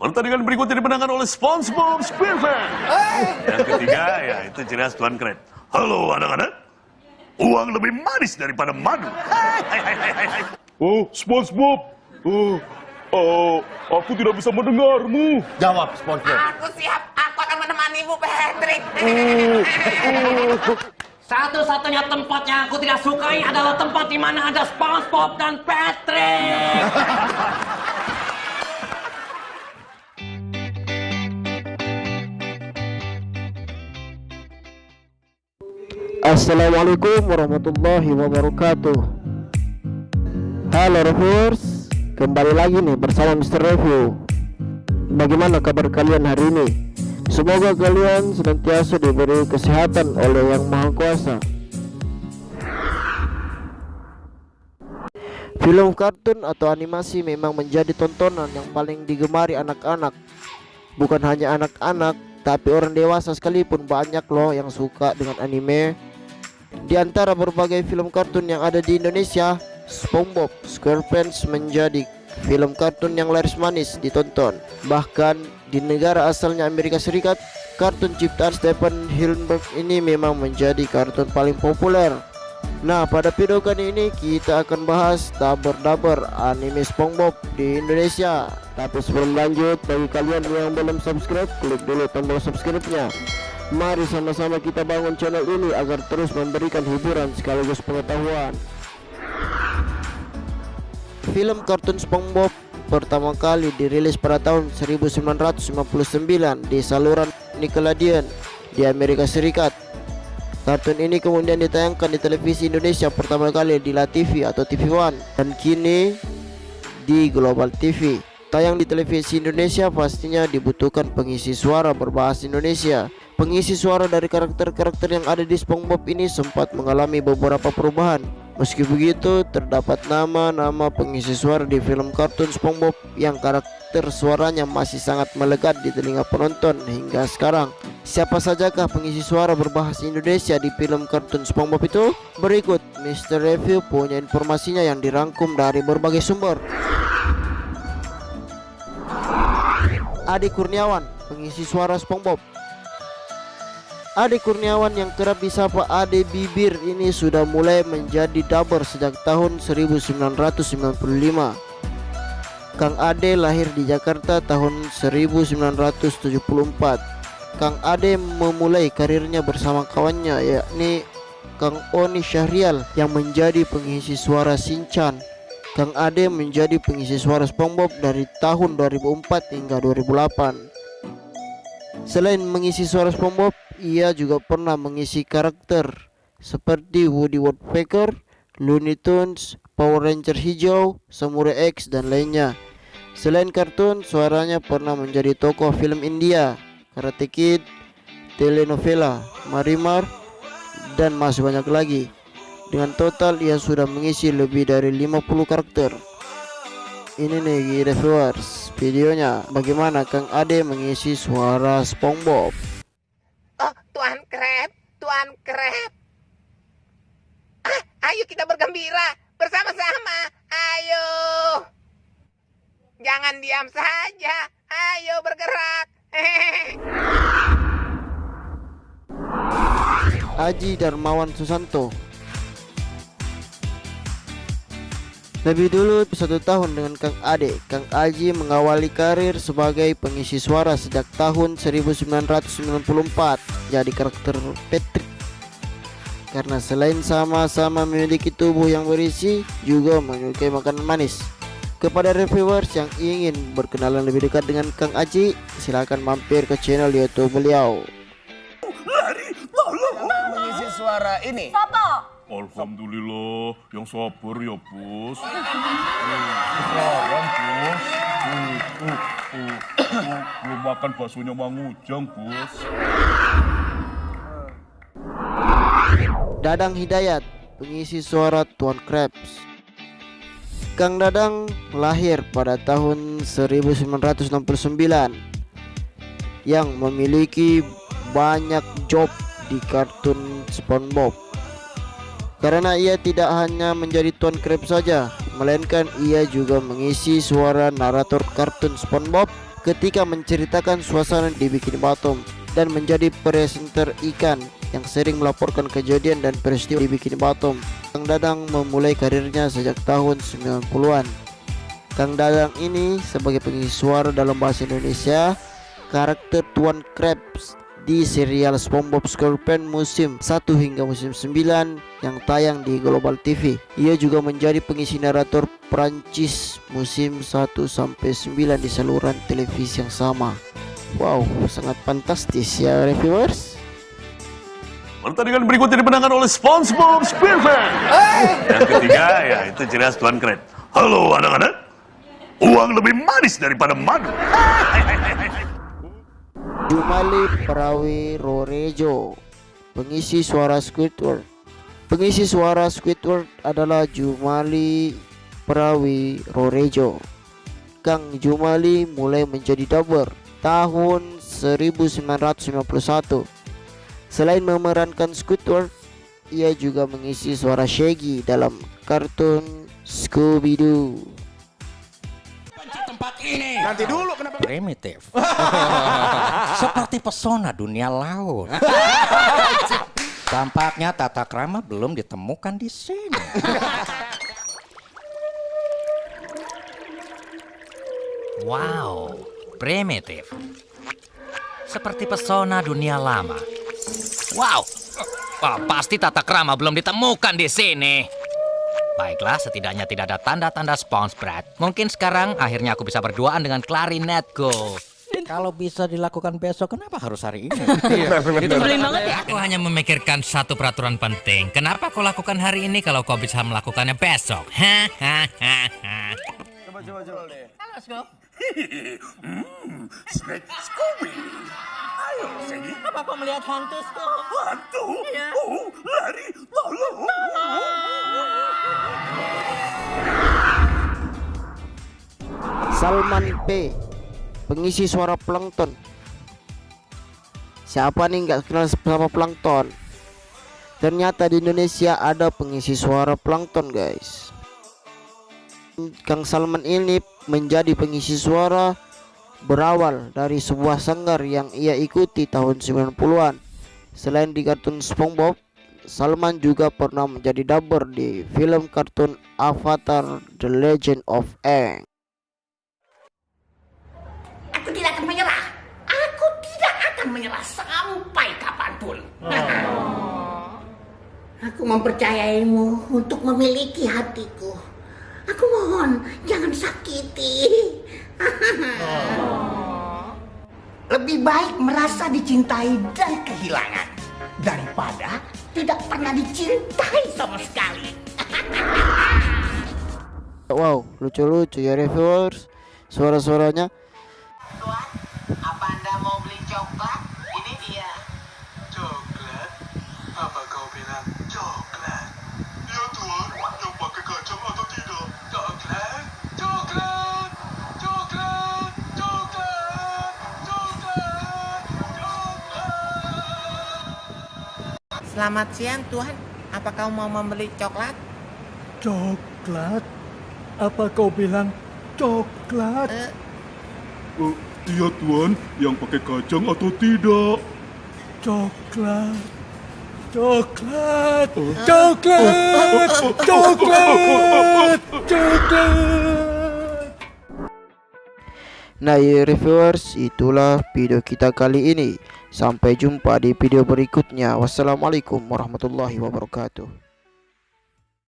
Pertandingan berikutnya dimenangkan oleh SpongeBob SquarePants. Yang ketiga, ya itu jelas Tuan Krab. Halo anak-anak, uang lebih manis daripada madu. Oh, SpongeBob. Aku tidak bisa mendengarmu. Jawab, SpongeBob. Aku siap, aku akan menemanimu, Patrick. Satu-satunya tempat yang aku tidak sukai adalah tempat di mana ada SpongeBob dan Patrick. Assalamualaikum warahmatullahi wabarakatuh. Halo reviewers, kembali lagi nih bersama Mr. Review. Bagaimana kabar kalian hari ini? Semoga kalian senantiasa diberi kesehatan oleh Yang Maha Kuasa. Film kartun atau animasi memang menjadi tontonan yang paling digemari anak-anak. Bukan hanya anak-anak, tapi orang dewasa sekalipun banyak loh yang suka dengan anime. Di antara berbagai film kartun yang ada di Indonesia, SpongeBob SquarePants menjadi film kartun yang laris manis ditonton. Bahkan di negara asalnya Amerika Serikat, kartun ciptaan Stephen Hillenburg ini memang menjadi kartun paling populer. Nah, pada video kali ini kita akan bahas daber-daber anime SpongeBob di Indonesia. Tapi sebelum lanjut, bagi kalian yang belum subscribe, klik dulu tombol subscribe-nya. Mari sama-sama kita bangun channel ini agar terus memberikan hiburan sekaligus pengetahuan. Film kartun SpongeBob pertama kali dirilis pada tahun 1959 di saluran Nickelodeon di Amerika Serikat. Kartun ini kemudian ditayangkan di televisi Indonesia pertama kali di LaTV atau TV One dan kini di Global TV. Tayang di televisi Indonesia pastinya dibutuhkan pengisi suara berbahasa Indonesia. Pengisi suara dari karakter-karakter yang ada di SpongeBob ini sempat mengalami beberapa perubahan. Meski begitu, terdapat nama-nama pengisi suara di film kartun SpongeBob yang karakter suaranya masih sangat melekat di telinga penonton hingga sekarang. Siapa sajakah pengisi suara berbahasa Indonesia di film kartun SpongeBob itu? Berikut Mr. Review punya informasinya yang dirangkum dari berbagai sumber. Ade Kurniawan, pengisi suara SpongeBob. Ade Kurniawan yang kerap disapa Ade Bibir ini sudah mulai menjadi dubber sejak tahun 1995. Kang Ade lahir di Jakarta tahun 1974. Kang Ade memulai karirnya bersama kawannya yakni Kang Oni Syahrial yang menjadi pengisi suara Shinchan. Kang Ade menjadi pengisi suara SpongeBob dari tahun 2004 hingga 2008. Selain mengisi suara SpongeBob, ia juga pernah mengisi karakter seperti Woody Woodpecker, Looney Tunes, Power Ranger hijau, Samurai X, dan lainnya. Selain kartun, suaranya pernah menjadi tokoh film India, Karate Kid, telenovela, Marimar, dan masih banyak lagi. Dengan total ia sudah mengisi lebih dari 50 karakter. Ini nih reviewers videonya bagaimana Kang Ade mengisi suara SpongeBob. Oh, Tuan Krab, Tuan Krab. Ayo kita bergembira bersama-sama. Ayo. Jangan diam saja. Ayo bergerak. Aji Darmawan Susanto. Lebih dulu 1 tahun dengan Kang Ade, Kang Aji mengawali karir sebagai pengisi suara sejak tahun 1994 jadi karakter Patrick. Karena selain sama-sama memiliki tubuh yang berisi, juga menyukai makanan manis. Kepada reviewers yang ingin berkenalan lebih dekat dengan Kang Aji, silakan mampir ke channel YouTube beliau. Mengisi suara ini. Alhamdulillah, yang sabar ya, Bos. Sayang, Bos. Belum makan baksonya Mang Ujang, Bos. Dadang Hidayat, pengisi suara Tuan Krabs. Kang Dadang lahir pada tahun 1969 yang memiliki banyak job di kartun SpongeBob. Karena ia tidak hanya menjadi Tuan Krabs saja, melainkan ia juga mengisi suara narator kartun SpongeBob ketika menceritakan suasana di Bikini Bottom dan menjadi presenter ikan yang sering melaporkan kejadian dan peristiwa di Bikini Bottom. Kang Dadang memulai karirnya sejak tahun 90-an. Kang Dadang ini sebagai pengisi suara dalam bahasa Indonesia karakter Tuan Krabs di serial SpongeBob SquarePants musim 1 hingga musim 9 yang tayang di Global TV. Ia juga menjadi pengisi narator Prancis musim 1 sampai 9 di saluran televisi yang sama. Wow, sangat fantastis ya reviewers. Pertandingan berikutnya dimenangkan oleh SpongeBob SquarePants. Yang ketiga ya itu jelas Tuan Kret. Halo anak-anak, uang lebih manis daripada madu. Jumali Perawi Rorejo, pengisi suara Squidward. Pengisi suara Squidward adalah Jumali Perawi Rorejo. Kang Jumali mulai menjadi dubber tahun 1991. Selain memerankan Squidward, ia juga mengisi suara Shaggy dalam kartun Scooby-Doo. Tempat ini Nanti dulu kenapa? primitif. Seperti pesona dunia laut. Tampaknya tata krama belum ditemukan di sini. Wow, primitif. Seperti pesona dunia lama. Wow, wah, pasti tata krama belum ditemukan di sini. Baiklah, setidaknya tidak ada tanda-tanda SpongeBob. Mungkin sekarang akhirnya aku bisa berduaan dengan klarinetku. Kalau bisa dilakukan besok, kenapa harus hari ini? Itu nyebelin banget ya. Aku hanya memikirkan satu peraturan penting. Kenapa kau lakukan hari ini kalau kau bisa melakukannya besok? Hahaha. Coba deh. Halo, Scoop. Snack Scooby. Ayo, Shaggy. Apa kau melihat hantu, Scoop? Hantu? Iya. Oh, lari, tolong. Salman P, pengisi suara Plankton. Siapa nih nggak kenal sama Plankton? Ternyata di Indonesia ada pengisi suara Plankton, guys. Kang Salman ini menjadi pengisi suara berawal dari sebuah sanggar yang ia ikuti tahun 90-an. Selain di kartun SpongeBob, Salman juga pernah menjadi dubber di film kartun Avatar The Legend of Aang. Aku tidak akan menyerah. Aku tidak akan menyerah sampai kapanpun. Aku mempercayaimu untuk memiliki hatiku. Aku mohon, jangan sakiti. Lebih baik merasa dicintai dan kehilangan daripada tidak pernah dicintai sama sekali. Wow, lucu-lucu ya reviewers suara-suaranya. Tuan, apa Anda mau beli coklat? Ini dia. Coklat? Apa kau bilang coklat? Ya tuan, yang pakai kacang atau tidak? Coklat? Coklat? Coklat? Coklat? Coklat? Coklat? Selamat siang, Tuan. Apa kau mau membeli coklat? Coklat? Apa kau bilang coklat? Iya tuan, yang pakai kacang atau tidak? Coklat. Coklat. Coklat. Coklat. Coklat. Nah ya reviewers, itulah video kita kali ini. Sampai jumpa di video berikutnya. Wassalamualaikum warahmatullahi wabarakatuh.